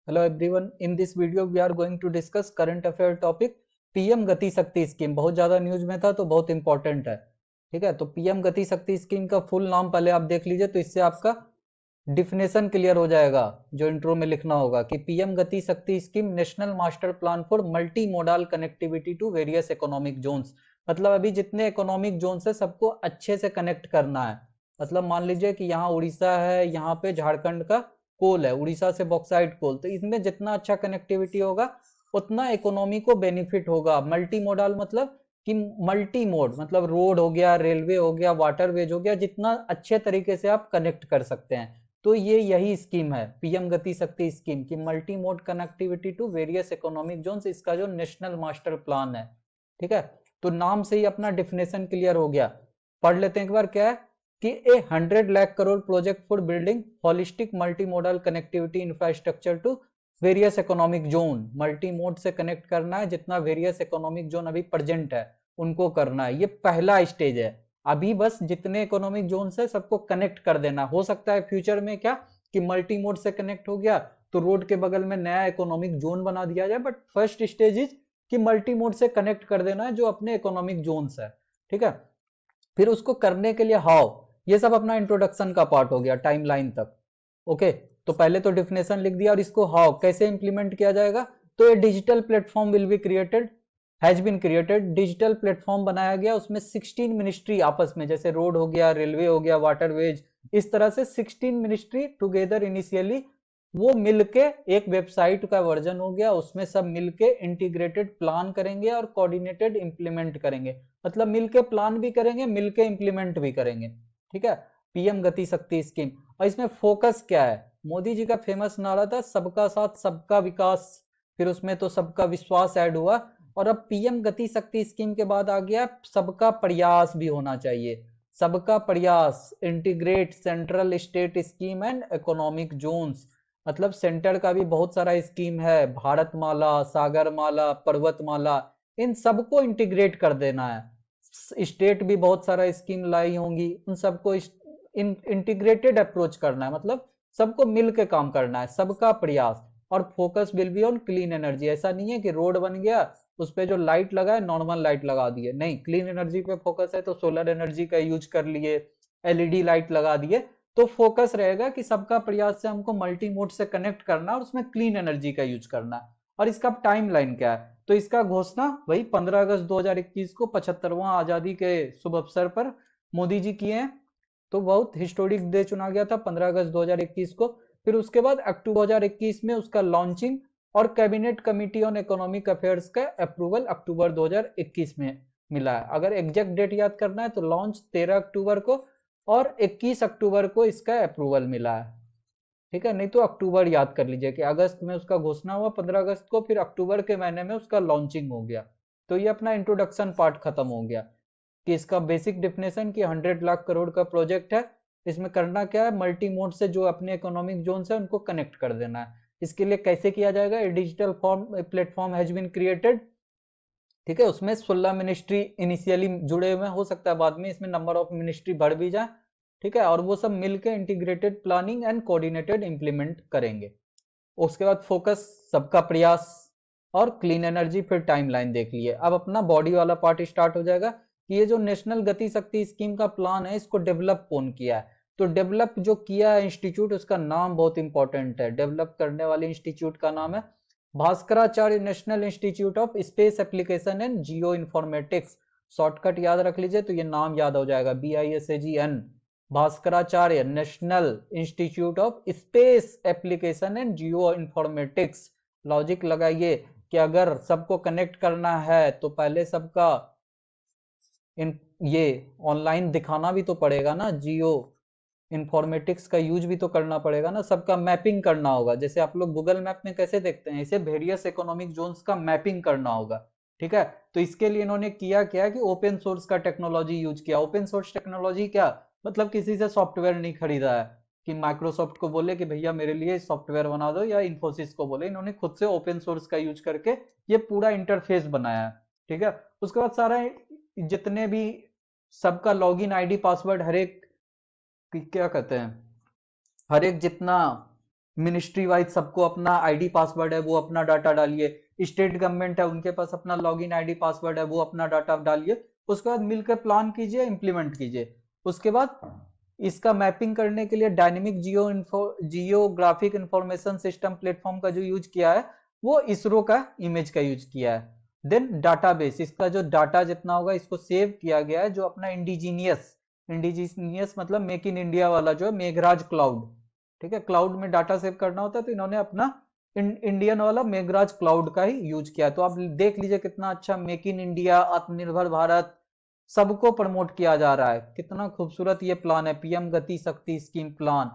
Hello everyone. In this video we are going to discuss current affair topic PM Gati Shakti scheme. बहुत ज्यादा news में था तो बहुत इंपॉर्टेंट है। ठीक है, तो पीएम गति शक्ति स्कीम का फुल नाम पहले आप देख लीजिए, तो इससे आपका डिफिनेशन क्लियर हो जाएगा। जो इंट्रो में लिखना होगा कि PM Gati Shakti scheme national master plan for multi modal connectivity to various economic zones. मतलब अभी जितने इकोनॉमिक जोन्स है सबको अच्छे से कनेक्ट करना है। मतलब मान लीजिए कि यहाँ उड़ीसा है, यहाँ पे झारखंड का कोल है, उड़ीसा से बॉक्साइट कोल, तो इसमें जितना अच्छा कनेक्टिविटी होगा उतना इकोनॉमी को बेनिफिट होगा। मल्टी मोडाल मतलब कि मल्टी मोड, मतलब रोड हो गया, रेलवे हो गया, वाटरवेज हो गया, जितना अच्छे तरीके से आप कनेक्ट कर सकते हैं। तो ये यही स्कीम है पीएम गति शक्ति स्कीम की, multi mode connectivity to various economic zones, इसका जो नेशनल मास्टर प्लान है। ठीक है, तो नाम से ही अपना डिफिनेशन क्लियर हो गया। पढ़ लेते हैं एक बार, क्या है कि a 100 lakh crore project for building holistic multi modal connectivity infrastructure to various economic zone. Multi mode से कनेक्ट करना है, जितना वेरियस इकोनॉमिक जोन अभी प्रेजेंट है उनको करना है। ये पहला स्टेज है। अभी बस जितने इकोनॉमिक जोन है सबको कनेक्ट कर देना। हो सकता है फ्यूचर में क्या कि मल्टी मोड से कनेक्ट हो गया तो रोड के बगल में नया इकोनॉमिक जोन बना दिया जाए, बट फर्स्ट स्टेज इज कि मल्टी मोड से कनेक्ट कर देना है जो अपने इकोनॉमिक जोन्स है। ठीक है, फिर उसको करने के लिए हाउ, ये सब अपना इंट्रोडक्शन का पार्ट हो गया टाइमलाइन तक। ओके, तो पहले तो डिफिनेशन लिख दिया, और इसको हाउ कैसे इंप्लीमेंट किया जाएगा। तो ये digital platform will be created, has been created. Digital platform बनाया गया, उसमें 16 मिनिस्ट्री आपस में, जैसे रोड हो गया, रेलवे हो गया, वाटरवेज, इस तरह से 16 मिनिस्ट्री टुगेदर इनिशियली वो मिलके एक वेबसाइट का वर्जन हो गया। उसमें सब मिलके इंटीग्रेटेड प्लान करेंगे और कोऑर्डिनेटेड इंप्लीमेंट करेंगे। मतलब मिलके प्लान भी करेंगे, मिलके इंप्लीमेंट भी करेंगे। ठीक है, पीएम गति शक्ति स्कीम। और इसमें फोकस क्या है, मोदी जी का फेमस नारा था सबका साथ सबका विकास, फिर उसमें तो सबका विश्वास ऐड हुआ, और अब पीएम गति शक्ति स्कीम के बाद आ गया सबका प्रयास भी होना चाहिए। सबका प्रयास, integrate central state scheme and economic zones. मतलब सेंटर का भी बहुत सारा स्कीम है, भारतमाला, सागरमाला, पर्वतमाला, इन सबको इंटीग्रेट कर देना है। स्टेट भी बहुत सारा स्कीम लाई होंगी, उन सबको इंटीग्रेटेड अप्रोच करना है। मतलब सबको मिलकर काम करना है, सबका प्रयास। और focus will be on clean energy. ऐसा नहीं है कि रोड बन गया उस पे जो लाइट लगा है नॉर्मल लाइट लगा दिए, नहीं, क्लीन एनर्जी पे फोकस है तो सोलर एनर्जी का यूज कर लिए, एलईडी लाइट लगा दिए। तो फोकस रहेगा कि सबका प्रयास से हमको मल्टी मोड से कनेक्ट करना और उसमें क्लीन एनर्जी का यूज करना। और इसका टाइम लाइन क्या है, तो इसका घोषणा वही 15 अगस्त 2021 को 75वां आजादी के शुभ अवसर पर मोदी जी किए हैं। तो बहुत हिस्टोरिक डे चुना गया था 15 अगस्त 2021 को। फिर उसके बाद अक्टूबर 2021 में उसका लॉन्चिंग और cabinet committee on economic affairs का अप्रूवल अक्टूबर 2021 में मिला है। अगर एग्जैक्ट डेट याद करना है तो लॉन्च 13 अक्टूबर को और 21 अक्टूबर को इसका अप्रूवल मिला है। ठीक है, नहीं तो अक्टूबर याद कर लीजिए कि अगस्त में उसका घोषणा हुआ 15 अगस्त को, फिर अक्टूबर के महीने में उसका लॉन्चिंग हो गया। तो ये अपना इंट्रोडक्शन पार्ट खत्म हो गया कि इसका बेसिक डिफिनेशन कि 100 लाख करोड़ का प्रोजेक्ट है। इसमें करना क्या है, मल्टी मोड से जो अपने इकोनॉमिक जोन है उनको कनेक्ट कर देना है। इसके लिए कैसे किया जाएगा, digital form platform has been created. ठीक है, उसमें 16 मिनिस्ट्री इनिशियली जुड़े हुए, हो सकता है बाद में इसमें नंबर ऑफ मिनिस्ट्री बढ़ भी जाए। ठीक है, और वो सब मिलकर integrated planning and coordinated implement करेंगे। उसके बाद फोकस, सबका प्रयास और क्लीन एनर्जी, फिर टाइमलाइन देख लिए। अब अपना बॉडी वाला पार्ट स्टार्ट हो जाएगा कि ये जो नेशनल गति शक्ति स्कीम का प्लान है इसको डेवलप कौन किया है। तो डेवलप जो किया है इंस्टीट्यूट, उसका नाम बहुत इंपॉर्टेंट है। डेवलप करने वाले इंस्टीट्यूट का नाम है Bhaskaracharya national institute of space application and geo informatics. Shortcut याद रख लीजिए तो ये नाम याद हो जाएगा, BISAGN, Bhaskaracharya national institute of space application and geo informatics. Logic लगाइए कि अगर सबको कनेक्ट करना है तो पहले सबका इन ये ऑनलाइन दिखाना भी तो पड़ेगा ना, जियो इन्फॉर्मेटिक्स का यूज भी तो करना पड़ेगा ना, सबका मैपिंग करना होगा। जैसे आप लोग गूगल मैप में कैसे देखते हैं, इसे वेरियस इकोनॉमिक जोन्स का मैपिंग करना होगा। ठीक है, तो इसके लिए इन्होंने किया क्या कि ओपन सोर्स का टेक्नोलॉजी यूज किया। ओपन सोर्स टेक्नोलॉजी क्या मतलब, किसी से सॉफ्टवेयर नहीं खरीदा है कि माइक्रोसॉफ्ट को बोले कि भैया मेरे लिए सॉफ्टवेयर बना दो, या इन्फोसिस को बोले, इन्होंने खुद से ओपन सोर्स का यूज करके ये पूरा इंटरफेस बनाया है। ठीक है, उसके बाद सारा जितने भी सबका लॉगिन आईडी पासवर्ड, हर एक क्या कहते हैं, हर एक जितना मिनिस्ट्री वाइज सबको अपना आईडी पासवर्ड है, वो अपना डाटा डालिए। स्टेट गवर्नमेंट है, उनके पास अपना लॉगिन आईडी पासवर्ड है, वो अपना डाटा डालिए। उसके बाद मिलकर प्लान कीजिए, इंप्लीमेंट कीजिए। उसके बाद इसका मैपिंग करने के लिए dynamic geographic information system platform का जो यूज किया है, वो इसरो का इमेज का यूज किया है। देन डाटाबेस, इसका जो डाटा जितना होगा इसको सेव किया गया है, जो अपना इंडिजीनियस मतलब मेक इन इंडिया वाला जो है मेघराज क्लाउड। ठीक है, क्लाउड में डाटा सेव करना होता है, तो इन्होंने अपना इंडियन वाला मेघराज क्लाउड का ही यूज किया। तो आप देख लीजिए कितना अच्छा मेक इन इंडिया, आत्मनिर्भर भारत, सबको प्रमोट किया जा रहा है। कितना खूबसूरत ये प्लान है, PM Gati Shakti scheme plan.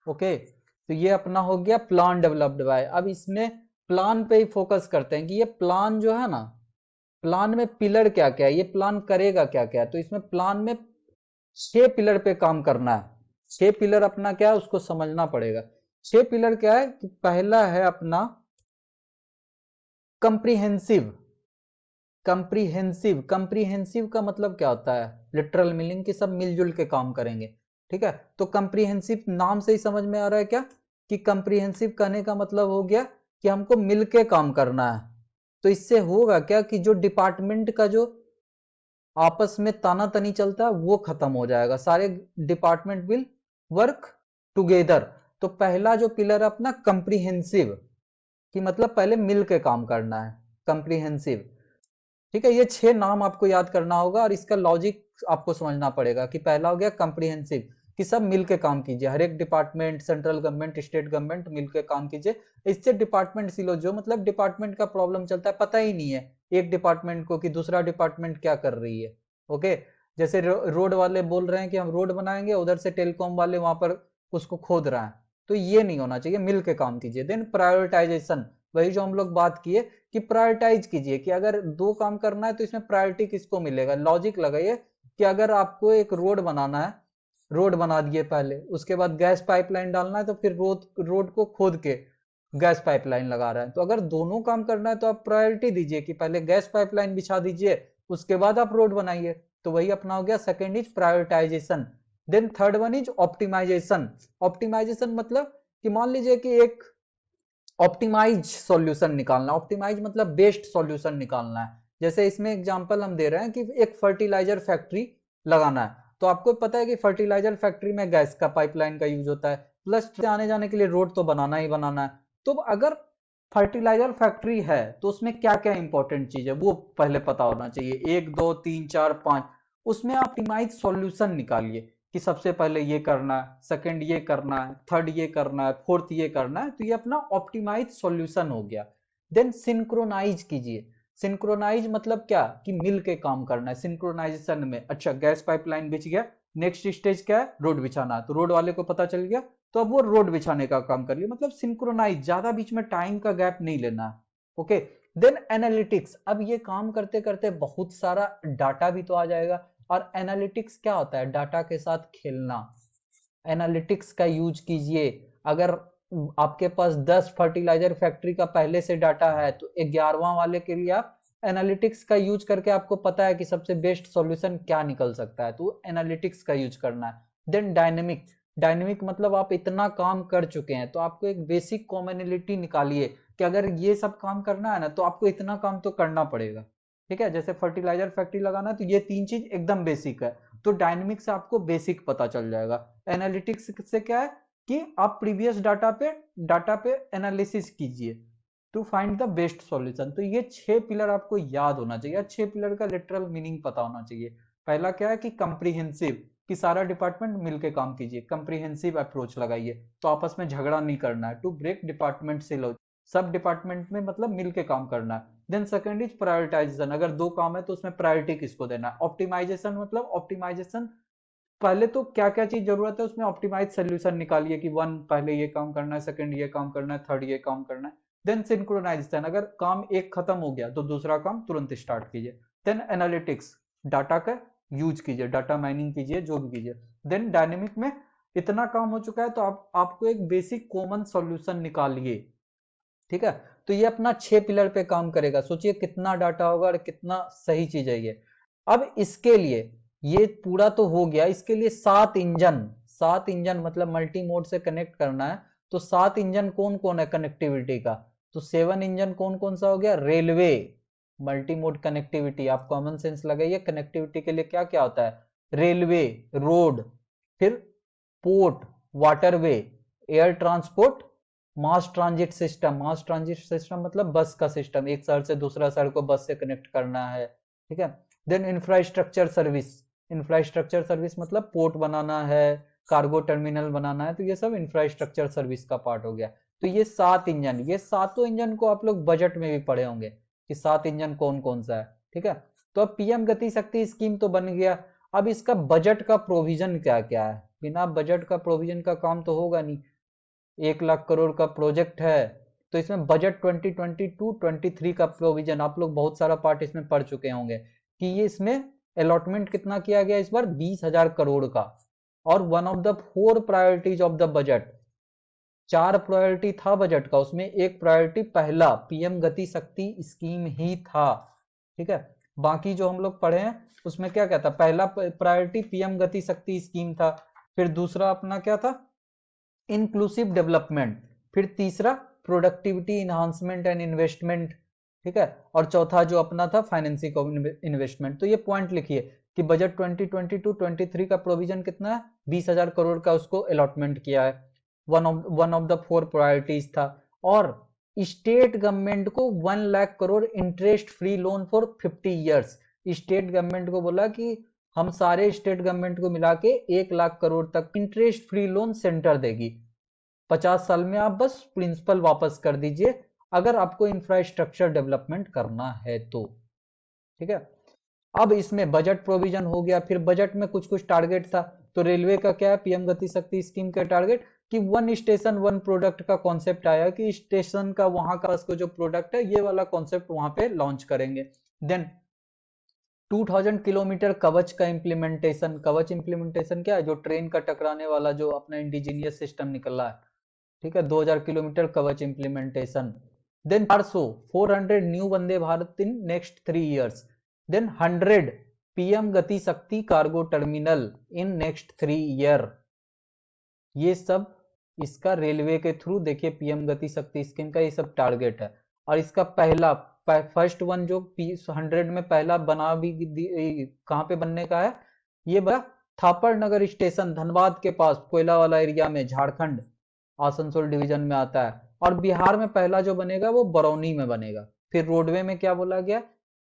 Okay, तो ये अपना हो गया प्लान डेवलप्ड बाय। अब इसमें प्लान पे ही फोकस करते हैं कि ये प्लान जो है ना, प्लान में पिलर क्या क्या है, ये प्लान करेगा क्या क्या। तो इसमें प्लान में 6 पिलर पे काम करना है। 6 पिलर अपना क्या है उसको समझना पड़ेगा। 6 पिलर क्या है कि पहला है अपना कंप्रीहेंसिव। कंप्रीहेंसिव का मतलब क्या होता है, लिटरल मीनिंग कि सब मिलजुल के काम करेंगे। ठीक है, तो कंप्रीहेंसिव नाम से ही समझ में आ रहा है क्या कि कंप्रीहेंसिव कहने का मतलब हो गया कि हमको मिलके काम करना है। तो इससे होगा क्या कि जो डिपार्टमेंट का जो आपस में ताना तनी चलता है वो खत्म हो जाएगा, सारे डिपार्टमेंट विल वर्क टुगेदर। तो पहला जो पिलर है अपना कंप्रीहेंसिव, कि मतलब पहले मिल के काम करना है, कंप्रीहेंसिव। ठीक है, ये 6 नाम आपको याद करना होगा और इसका लॉजिक आपको समझना पड़ेगा कि पहला हो गया कंप्रीहेंसिव, कि सब मिलके काम कीजिए, हर एक department, central government, state government मिलके काम कीजिए। इससे डिपार्टमेंट सिलो, जो मतलब डिपार्टमेंट का प्रॉब्लम चलता है, पता ही नहीं है एक डिपार्टमेंट को कि दूसरा डिपार्टमेंट क्या कर रही है। ओके, जैसे रोड वाले बोल रहे हैं कि हम रोड बनाएंगे, उधर से टेलीकॉम वाले वहां पर उसको खोद रहा है। तो ये नहीं होना चाहिए, मिलके काम कीजिए। देन प्रायोरिटाइजेशन, वही जो हम लोग बात किए कि प्रायोरिटाइज कीजिए कि अगर 2 काम करना है तो इसमें प्रायोरिटी किसको मिलेगा। लॉजिक लगाइए कि अगर आपको एक रोड बनाना है, रोड बना दिए पहले, उसके बाद गैस पाइपलाइन डालना है, तो फिर रोड को खोद के गैस पाइपलाइन लगा रहा है। तो अगर दोनों काम करना है तो आप प्रायोरिटी दीजिए कि पहले गैस पाइपलाइन बिछा दीजिए, उसके बाद आप रोड बनाइए। तो वही अपना हो गया, second is prioritization. Then third one is optimization. Optimization मतलब कि मान लीजिए कि एक ऑप्टिमाइज सॉल्यूशन निकालना, ऑप्टिमाइज मतलब बेस्ट सॉल्यूशन निकालना है। जैसे इसमें एग्जांपल हम दे रहे हैं कि एक फर्टिलाइजर फैक्ट्री लगाना है, तो आपको पता है कि फर्टिलाइजर फैक्ट्री में गैस का पाइपलाइन का यूज होता है, प्लस आने जाने के लिए रोड तो बनाना ही बनाना है। तो अगर फर्टिलाइजर फैक्ट्री है तो उसमें क्या क्या इंपॉर्टेंट चीज है वो पहले पता होना चाहिए, 1 2 3 4 5। उसमें ऑप्टिमाइज सॉल्यूशन निकालिए कि सबसे पहले ये करना है, सेकंड ये करना है, थर्ड ये करना है, फोर्थ ये करना है। तो ये अपना ऑप्टिमाइज सॉल्यूशन हो गया। देन सिंक्रोनाइज कीजिए। सिंक्रोनाइज मतलब क्या कि मिल के काम करना है सिंक्रोनाइजेशन में। अच्छा, गैस पाइपलाइन बिछ गया, नेक्स्ट स्टेज क्या है, रोड बिछाना है, तो रोड वाले को पता चल गया तो अब वो रोड बिछाने का काम कर लिया। मतलब सिंक्रोनाइज, ज्यादा बीच में टाइम का गैप नहीं लेना है। Okay, then analytics. अब ये काम करते करते बहुत सारा डाटा भी तो आ जाएगा, और एनालिटिक्स क्या होता है, डाटा के साथ खेलना। एनालिटिक्स का यूज कीजिए। अगर आपके पास 10 फर्टिलाइजर फैक्ट्री का पहले से डाटा है तो 11वां वाले के लिए आप एनालिटिक्स का यूज करके, आपको पता है कि सबसे बेस्ट सॉल्यूशन क्या निकल सकता है, तो एनालिटिक्स का यूज करना है। Then dynamic. डायनेमिक मतलब आप इतना काम कर चुके हैं तो आपको एक बेसिक कॉमनलिटी निकालिए कि अगर ये सब काम करना है ना तो आपको इतना काम तो करना पड़ेगा। ठीक है, जैसे फर्टिलाइजर फैक्ट्री लगाना है तो ये 3 चीज एकदम बेसिक है। तो डायनेमिक से आपको बेसिक पता चल जाएगा। एनालिटिक्स से क्या है कि आप प्रीवियस डाटा पे एनालिसिस कीजिए to find the best solution. तो ये 6 पिलर आपको याद होना चाहिए, 6 पिलर का लिटरल मीनिंग पता होना चाहिए। पहला क्या है कि कंप्रीहेंसिव, कि सारा डिपार्टमेंट मिलके काम कीजिए, कंप्रीहेंसिव अप्रोच लगाइए, तो आपस में झगड़ा नहीं करना है। टू ब्रेक डिपार्टमेंट सिलो, सब डिपार्टमेंट में मतलब मिलके काम करना है। देन सेकंड इज प्रायोरिटाइजेशन, अगर 2 काम है तो उसमें प्रायोरिटी किसको देना है। ऑप्टिमाइजेशन मतलब ऑप्टिमाइजेशन, पहले तो क्या क्या चीज जरूरत है उसमें ऑप्टिमाइज सोल्यूशन निकालिए कि 1 पहले ये काम करना है, सेकंड ये काम करना है, थर्ड ये काम करना है। देन सिंक्रोनाइजेशन, अगर काम एक खत्म हो गया तो दूसरा काम तुरंत स्टार्ट कीजिए। देन एनालिटिक्स, डाटा का यूज कीजिए, डाटा माइनिंग कीजिए, जो भी कीजिए। देन डायनेमिक में इतना काम हो चुका है तो आपको एक बेसिक कॉमन सॉल्यूशन निकालिए। ठीक है, तो ये अपना 6 पिलर पे काम करेगा। सोचिए कितना डाटा होगा और कितना सही चीज है ये। अब इसके लिए, ये पूरा तो हो गया, इसके लिए 7 इंजन मतलब मल्टी मोड से कनेक्ट करना है। तो 7 इंजन कौन कौन है कनेक्टिविटी का? तो 7 इंजन कौन कौन सा हो गया? Railway, multi mode connectivity. आप कॉमन सेंस लगाइए, कनेक्टिविटी के लिए क्या क्या होता है? रेलवे, रोड, फिर पोर्ट, वाटरवे, एयर ट्रांसपोर्ट, मास ट्रांजिट सिस्टम। मास ट्रांजिट सिस्टम मतलब बस का सिस्टम, एक शहर से दूसरा शहर को बस से कनेक्ट करना है, ठीक है। Then infrastructure service, infrastructure service मतलब पोर्ट बनाना है, कार्गो टर्मिनल बनाना है, तो ये सब इंफ्रास्ट्रक्चर सर्विस का पार्ट हो गया। तो ये 7 इंजन, ये सातों इंजन को आप लोग बजट में भी पढ़े होंगे कि 7 इंजन कौन कौन सा है, ठीक है। तो अब पीएम गति शक्ति स्कीम तो बन गया, अब इसका बजट का प्रोविजन क्या क्या है? बिना बजट का प्रोविजन का काम तो होगा नहीं। 1 लाख करोड़ का प्रोजेक्ट है, तो इसमें बजट 2022-23 का प्रोविजन, आप लोग बहुत सारा पार्ट इसमें पढ़ चुके होंगे कि ये इसमें अलॉटमेंट कितना किया गया इस बार? 20,000 करोड़ का। और one of the 4 priorities of the budget, 4 priority था बजट का, उसमें एक प्रायोरिटी पहला पीएम गति शक्ति स्कीम ही था, ठीक है। बाकी जो हम लोग पढ़े हैं उसमें क्या क्या था? पहला priority PM Gati Shakti scheme था, फिर दूसरा अपना क्या था? इंक्लूसिव डेवलपमेंट, फिर तीसरा प्रोडक्टिविटी इन्हांसमेंट एंड इन्वेस्टमेंट, ठीक है। और चौथा जो अपना था फाइनेंसिंग ऑफ इन्वेस्टमेंट। तो ये पॉइंट लिखिए कि बजट 2022-23 का प्रोविजन कितना है? 20,000 करोड़ का उसको अलॉटमेंट किया है, वन ऑफ द 4 प्रायोरिटीज था। और स्टेट गवर्नमेंट को 1 lakh crore interest free loan for 50 years. State government को बोला कि हम सारे स्टेट गवर्नमेंट को मिला के 1 लाख करोड़ तक इंटरेस्ट फ्री लोन सेंटर देगी, 50 साल में आप बस प्रिंसिपल वापस कर दीजिए अगर आपको इंफ्रास्ट्रक्चर डेवलपमेंट करना है तो, ठीक है। अब इसमें बजट प्रोविजन हो गया, फिर बजट में कुछ कुछ टारगेट था। तो रेलवे का क्या है? पीएम गति शक्ति स्कीम के टारगेट कि 1 स्टेशन 1 प्रोडक्ट का कॉन्सेप्ट आया कि स्टेशन का वहां का उसको जो प्रोडक्ट है ये वाला कॉन्सेप्ट वहां पे लॉन्च करेंगे। देन 2000 किलोमीटर कवच का इम्प्लीमेंटेशन। कवच इम्प्लीमेंटेशन क्या है? जो ट्रेन का टकराने वाला जो अपना इंडिजीनियस सिस्टम निकला है, ठीक है। 2000 kilometre Kavach implementation. Then 400 new Vande Bharat in next 3 years. Then 100 PM Gati Shakti cargo terminal in next 3 year. ये सब इसका रेलवे के थ्रू, देखिए पीएम गति शक्ति स्कीम का ये सब टारगेट है। और इसका पहला फर्स्ट वन जो 100 में पहला बना भी कहाँ पे बनने का है? ये बना थापर नगर स्टेशन, धनबाद के पास, कोयला वाला एरिया में, झारखंड, आसनसोल डिवीजन में आता है। और बिहार में पहला जो बनेगा वो बरौनी में बनेगा। फिर रोडवे में क्या बोला गया?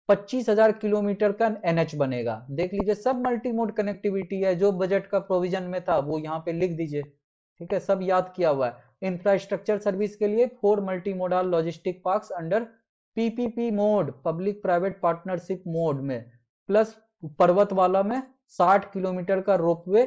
25,000 किलोमीटर का एनएच बनेगा। देख लीजिए सब मल्टी मोड कनेक्टिविटी है, जो बजट का प्रोविजन में था वो यहाँ पे लिख दीजिए, ठीक है, सब याद किया हुआ है। इंफ्रास्ट्रक्चर सर्विस के लिए 4 multi modal logistic parks under PPP mode, public private partnership mode में, प्लस पर्वत वाला में 60 किलोमीटर का रोपवे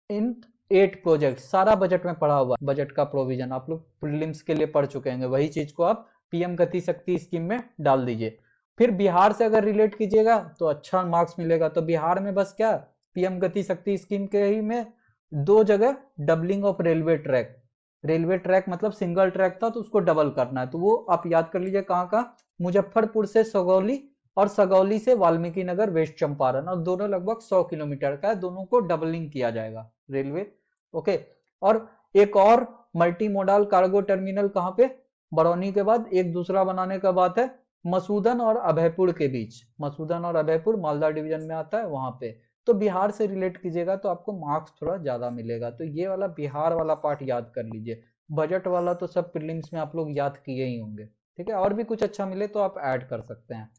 इन 8 प्रोजेक्ट। सारा बजट में पढ़ा हुआ, बजट का प्रोविजन आप लोग प्रीलिम्स के लिए पढ़ चुके हैं, वही चीज को आप पीएम गति शक्ति स्कीम में डाल दीजिए। फिर बिहार से अगर रिलेट कीजिएगा तो अच्छा मार्क्स मिलेगा। तो बिहार में बस क्या, पीएम गति शक्ति स्कीम के ही में 2 जगह doubling of railway track. Railway track मतलब सिंगल ट्रैक था तो उसको डबल करना है, तो वो आप याद कर लीजिए कहाँ का, मुजफ्फरपुर से सगौली और सगौली से वाल्मीकि नगर वेस्ट चंपारण, और दोनों लगभग 100 किलोमीटर का है, दोनों को डबलिंग किया जाएगा रेलवे, ओके। और एक और मल्टी मोडाल कार्गो टर्मिनल कहाँ पे? बरौनी के बाद एक दूसरा बनाने का बात है मसूदन और अभयपुर के बीच। मसूदन और अभयपुर मालदा डिवीजन में आता है वहां पे। तो बिहार से रिलेट कीजिएगा तो आपको मार्क्स थोड़ा ज्यादा मिलेगा। तो ये वाला बिहार वाला पार्ट याद कर लीजिए। बजट वाला तो सब प्रीलिम्स में आप लोग याद किए ही होंगे, ठीक है। और भी कुछ अच्छा मिले तो आप ऐड कर सकते हैं।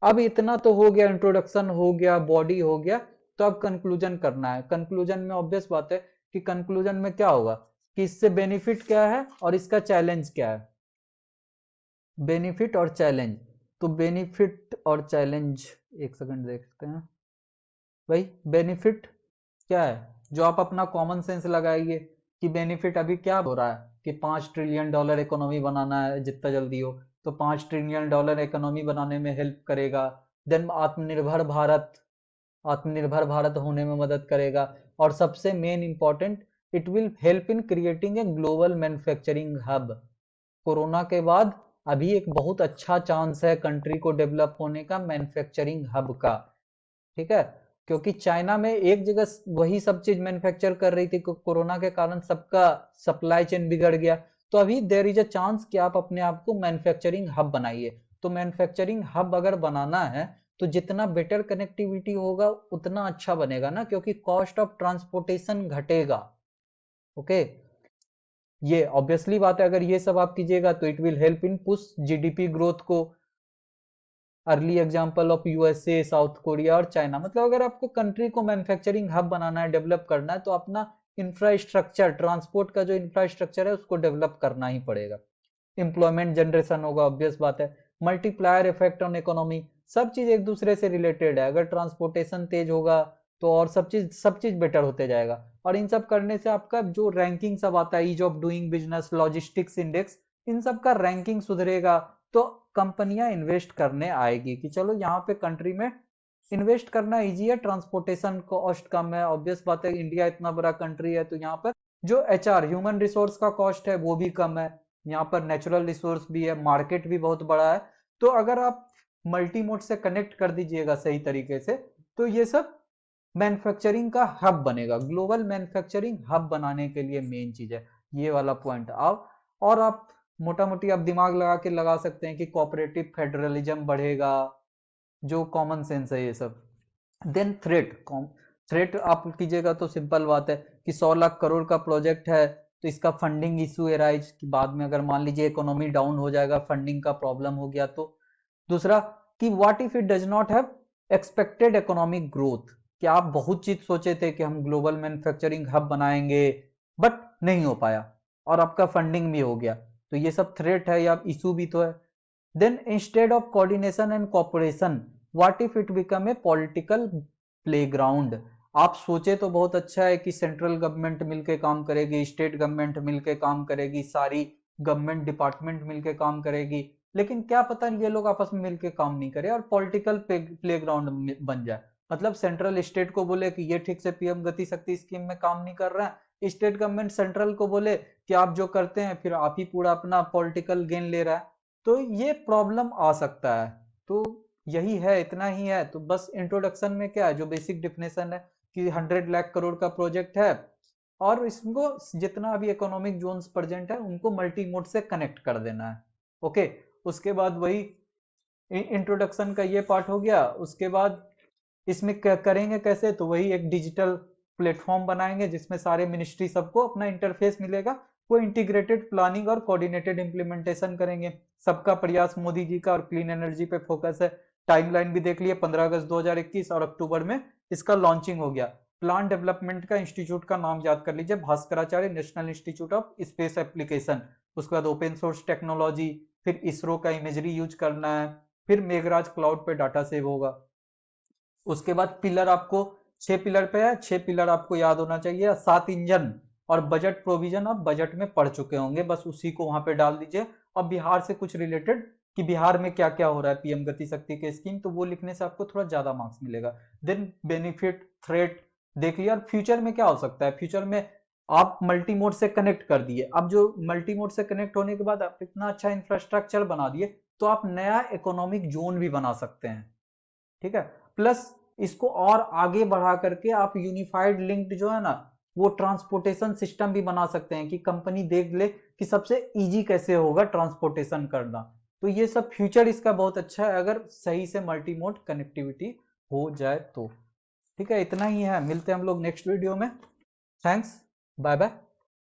अब इतना तो हो गया, इंट्रोडक्शन हो गया, बॉडी हो गया, तो अब कंक्लूजन करना है। कंक्लूजन में ऑब्वियस बात है कि कंक्लूजन में क्या होगा कि इससे बेनिफिट क्या है और इसका चैलेंज क्या है। बेनिफिट और चैलेंज, तो बेनिफिट और चैलेंज एक सेकंड देखते हैं भाई। बेनिफिट क्या है जो आप अपना कॉमन सेंस लगाइए कि बेनिफिट अभी क्या हो रहा है कि $5 ट्रिलियन इकोनॉमी बनाना है जितना जल्दी हो, तो $5 ट्रिलियन इकोनॉमी बनाने में हेल्प करेगा। देन आत्मनिर्भर भारत होने में मदद करेगा। और सबसे main important, it will help in creating a global manufacturing hub. Corona के बाद अभी एक बहुत अच्छा चांस है कंट्री को डेवलप होने का, मैन्युफैक्चरिंग हब का, ठीक है। क्योंकि चाइना में एक जगह वही सब चीज मैन्युफैक्चर कर रही थी, कोरोना के कारण सबका सप्लाई चेन बिगड़ गया। तो अभी देयर इज अ चांस कि आप अपने आप को मैन्युफैक्चरिंग हब बनाइए। तो मैन्युफैक्चरिंग हब अगर बनाना है तो जितना बेटर कनेक्टिविटी होगा उतना अच्छा बनेगा ना, क्योंकि कॉस्ट ऑफ ट्रांसपोर्टेशन घटेगा। ओके, ये ऑब्वियसली बात है। अगर ये सब आप कीजिएगा तो it will help in push GDP growth को। Early example of USA, south Korea और चाइना। मतलब अगर आपको कंट्री को मैन्युफैक्चरिंग हब बनाना है, डेवलप करना है, तो अपना इंफ्रास्ट्रक्चर, ट्रांसपोर्ट का जो इंफ्रास्ट्रक्चर है उसको डेवलप करना ही पड़ेगा। एम्प्लॉयमेंट जनरेशन होगा, ऑब्वियस बात है। मल्टीप्लायर इफेक्ट ऑन इकोनॉमी, सब चीज एक दूसरे से रिलेटेड है। अगर ट्रांसपोर्टेशन तेज होगा तो और सब चीज बेटर होते जाएगा। और इन सब करने से आपका जो रैंकिंग सब आता है, ease of doing business, logistics index, इन सब का रैंकिंग सुधरेगा तो कंपनियां इन्वेस्ट करने आएगी कि चलो यहाँ पे कंट्री में इन्वेस्ट करना इजी है, ट्रांसपोर्टेशन कॉस्ट कम है। ऑब्वियस बात है, इंडिया इतना बड़ा कंट्री है तो यहाँ पर जो एचआर, ह्यूमन रिसोर्स का कॉस्ट है वो भी कम है। यहाँ पर नेचुरल रिसोर्स भी है, मार्केट भी बहुत बड़ा है। तो अगर आप मल्टी मोड से कनेक्ट कर दीजिएगा सही तरीके से तो ये सब मैन्युफैक्चरिंग का हब बनेगा। ग्लोबल मैन्युफैक्चरिंग हब बनाने के लिए मेन चीज है ये वाला पॉइंट। आप और आप मोटा मोटी आप दिमाग लगा के लगा सकते हैं कि कोऑपरेटिव फेडरलिज्म बढ़ेगा, जो कॉमन सेंस है ये सब। देन थ्रेट आप कीजिएगा तो सिंपल बात है कि 100 लाख करोड़ का प्रोजेक्ट है तो इसका फंडिंग इशू एराइज कि बाद में अगर मान लीजिए इकोनॉमी डाउन हो जाएगा, फंडिंग का प्रॉब्लम हो गया तो। दूसरा कि what if it does not have expected economic growth, कि आप बहुत चीज सोचे थे कि हम ग्लोबल मैन्युफैक्चरिंग हब बनाएंगे बट नहीं हो पाया और आपका फंडिंग भी हो गया, तो ये सब थ्रेट है या इशू भी तो है। Then instead of coordination and cooperation, what if it become a political playground. आप सोचे तो बहुत अच्छा है कि सेंट्रल गवर्नमेंट मिलके काम करेगी, स्टेट गवर्नमेंट मिलके काम करेगी, सारी गवर्नमेंट डिपार्टमेंट मिलके काम करेगी, लेकिन क्या पता ये लोग आपस में मिलके काम नहीं करे और पॉलिटिकल प्लेग्राउंड बन जाए। मतलब सेंट्रल स्टेट को बोले कि ये ठीक से पीएम गति शक्ति स्कीम में काम नहीं कर रहा है, स्टेट गवर्नमेंट सेंट्रल को बोले कि आप जो करते हैं फिर आप ही पूरा अपना पॉलिटिकल गेन ले रहा है, तो ये प्रॉब्लम आ सकता है। तो यही है, इतना ही है। तो बस इंट्रोडक्शन में क्या है, जो बेसिक डिफिनेशन है कि 100 लाख करोड़ का प्रोजेक्ट है और इसको जितना भी इकोनॉमिक जोन्स प्रेजेंट है उनको मल्टी मोड से कनेक्ट कर देना है। ओके, उसके बाद वही इंट्रोडक्शन का ये पार्ट हो गया। उसके बाद इसमें करेंगे कैसे, तो वही एक डिजिटल प्लेटफॉर्म बनाएंगे जिसमें सारे मिनिस्ट्री सबको अपना इंटरफेस मिलेगा। वो इंटीग्रेटेड प्लानिंग और कोऑर्डिनेटेड इंप्लीमेंटेशन करेंगे। सबका प्रयास मोदी जी का और क्लीन एनर्जी पे फोकस है। टाइमलाइन भी देख लिए, 15 अगस्त 2021 और अक्टूबर में इसका लॉन्चिंग हो गया। प्लान डेवलपमेंट का इंस्टीट्यूट का नाम याद कर लीजिए, Bhaskaracharya national institute of space application. उसके बाद ओपन सोर्स टेक्नोलॉजी, फिर इसरो का इमेजरी यूज करना है, फिर मेघराज क्लाउड पे डाटा सेव होगा। उसके बाद पिलर आपको 6 पिलर पे है, 6 पिलर आपको याद होना चाहिए। 7 इंजन और बजट प्रोविजन आप बजट में पढ़ चुके होंगे, बस उसी को वहां पे डाल दीजिए। और बिहार से कुछ रिलेटेड कि बिहार में क्या क्या हो रहा है पीएम गति शक्ति के स्कीम, तो वो लिखने से आपको थोड़ा ज्यादा मार्क्स मिलेगा। देन बेनिफिट, थ्रेट देख लिया। और फ्यूचर में क्या हो सकता है, फ्यूचर में आप मल्टी मोड से कनेक्ट कर दिए, अब जो मल्टी मोड से कनेक्ट होने के बाद आप इतना अच्छा इंफ्रास्ट्रक्चर बना दिए तो आप नया इकोनॉमिक जोन भी बना सकते हैं। ठीक है, प्लस इसको और आगे बढ़ा करके आप यूनिफाइड लिंक्ड जो है ना वो ट्रांसपोर्टेशन सिस्टम भी बना सकते हैं कि कंपनी देख ले कि सबसे इजी कैसे होगा ट्रांसपोर्टेशन करना। तो ये सब फ्यूचर इसका बहुत अच्छा है अगर सही से मल्टी मोड कनेक्टिविटी हो जाए तो। ठीक है, इतना ही है, मिलते हैं हम लोग नेक्स्ट वीडियो में। Thanks, bye bye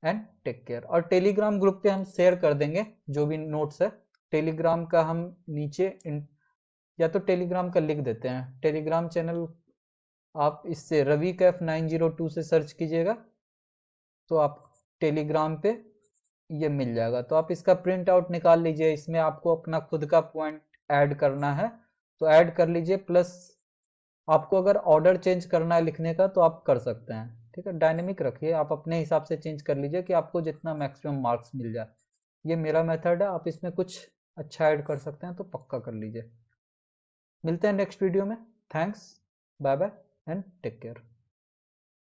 and take care. और टेलीग्राम ग्रुप पे हम शेयर कर देंगे जो भी नोट्स है। टेलीग्राम का हम नीचे या तो टेलीग्राम का लिख देते हैं, टेलीग्राम चैनल आप इससे रवि कैफ 902 से सर्च कीजिएगा तो आप टेलीग्राम पे ये मिल जाएगा। तो आप इसका प्रिंट आउट निकाल लीजिए, इसमें आपको अपना खुद का पॉइंट ऐड करना है तो ऐड कर लीजिए। प्लस आपको अगर ऑर्डर चेंज करना है लिखने का तो आप कर सकते हैं। ठीक है, डायनेमिक रखिए, आप अपने हिसाब से चेंज कर लीजिए कि आपको जितना मैक्सिमम मार्क्स मिल जाए। ये मेरा मेथड है, आप इसमें कुछ अच्छा ऐड कर सकते हैं तो पक्का कर लीजिए। मिलते हैं नेक्स्ट वीडियो में। Thanks, bye bye and take care.